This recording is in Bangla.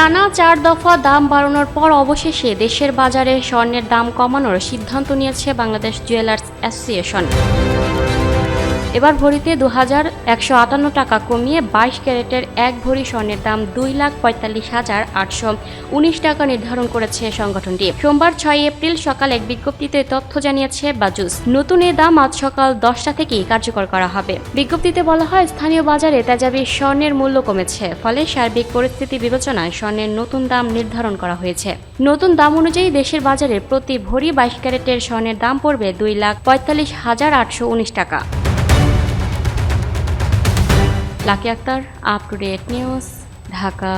টানা 4 দফা দাম বাড়ানোর পর অবশেষে দেশের বাজারে স্বর্ণের দাম কমানোর সিদ্ধান্ত নিয়েছে বাংলাদেশ জুয়েলার্স অ্যাসোসিয়েশন। এবার ভরিতে ২,১৫৮ টাকা কমিয়ে ২২ ক্যারেটের ১ ভরি স্বর্ণের দাম ২,৪৫,৮১৯ টাকা নির্ধারণ করেছে সংগঠনটি। সোমবার ৬ এপ্রিল সকাল এক বিজ্ঞপ্তিতে তথ্য জানিয়েছে বাজুস। নতুন এ দাম আজ সকাল ১০টা থেকেই কার্যকর করা হবে। বিজ্ঞপ্তিতে বলা হয়, স্থানীয় বাজারে তেজাবি স্বর্ণের মূল্য কমেছে, ফলে সার্বিক পরিস্থিতি বিবেচনায় স্বর্ণের নতুন দাম নির্ধারণ করা হয়েছে। নতুন দাম অনুযায়ী দেশের বাজারে প্রতি ভরি ২২ ক্যারেটের স্বর্ণের দাম পড়বে ২,৪৫,৮১৯ টাকা। Lucky Akter, up to date news, Dhaka.